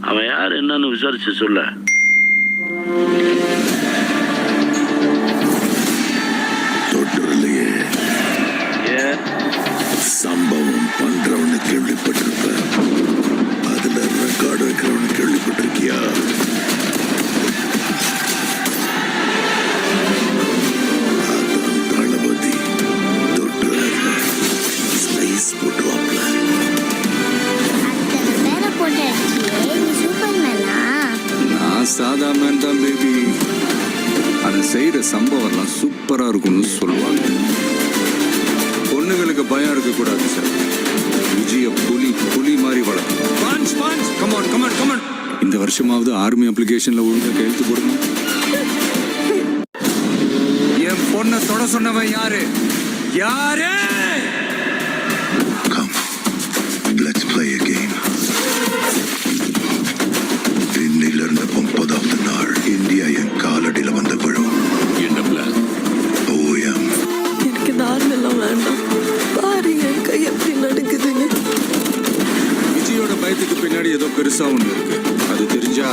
அவன் யார் என்னன்னு விசாரிச்சு சொல்ல. தொட்டுலையே சம்பவம் பண்றவனு கேள்விப்பட்டிருப்ப, அதுல ரெக்கார்டு வைக்கிறவனு கேள்விப்பட்டிருக்கியா? அதான் தளபதி. தொட்டு ஸ்லைஸ் போட்டுவாப்ல. நான் சாதா மேன் தான் பேபி. அதை செய்யற சம்பவம்லாம் சூப்பரா இருக்கும்னு சொல்லுவாங்க. பொண்ணுங்களுக்கு பயம் இருக்கக்கூடாது சார். விஜய புலி மாதிரி வளர்க்கும். இந்த வருஷமாவது ஆர்மி அப்ளிகேஷன்ல ஒழுங்கா கையெழுத்து போடணும். என் பொண்ணை தொட சொன்னவன் யாரு? Come, let's play a game. இன்னிலிருந்து 30வது நாள் இந்தியா என் காலடியில வந்து விழும். என்ன பிளான்? ஓஎம். எனக்கு இந்த ஆர்மெல்லாம் வேண்டாம். பாருங்க என் கை எப்படி நடக்குதுன்னு. விஜயோட பயத்துக்கு பின்னாடி ஏதோ பெருசா ஒண்ணு இருக்கு. அது தெரிஞ்சா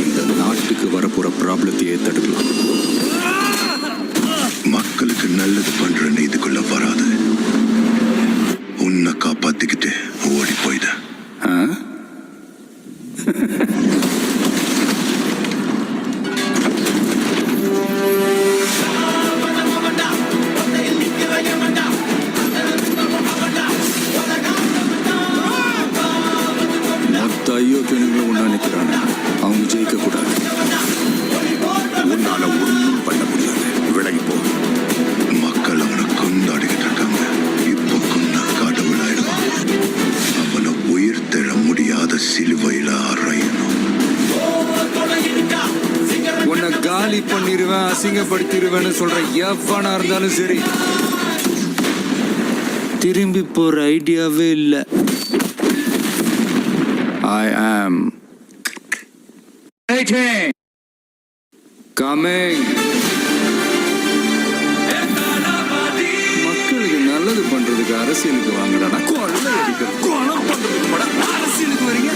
இந்த நாட்டுக்கு வரப்போற ப்ராப்ளத்தையே தடுக்கலாம். மக்களுக்கு நல்லது பண்ற நீதிக்குள்ள வராது. உன்னை காப்பாத்திக்கிட்டு ஓடி போயிட. மொத்த ஐயோக்கியனுங்களும் ஒண்ணா நிக்கிறாங்க. அவங்க ஜெயிக்க கூடாது. உன்னால ஒன்றும் பண்ண முடியாது. விலகி போ. மக்கள் அவனை கொண்டாடிக்கிட்டு இருக்காங்க. இப்போ கொன்ன கடவுள் ஆயிடுவான். அவனை உயிர் தெழ முடியாத சிலுவையில அறையணும். உன்னை காலி பண்ணிடுவேன், அசிங்கப்படுத்திடுவேன்னு சொல்ற எவனா இருந்தாலும் சரி, திரும்பி போற ஐடியாவே இல்லை. I am coming. மக்களுக்கு நல்லது பண்றதுக்கு அரசியலுக்கு வாங்கடா. கொலை அடிக்க கொலை பண்றதுக்கு அரசியலுக்கு வரீங்க.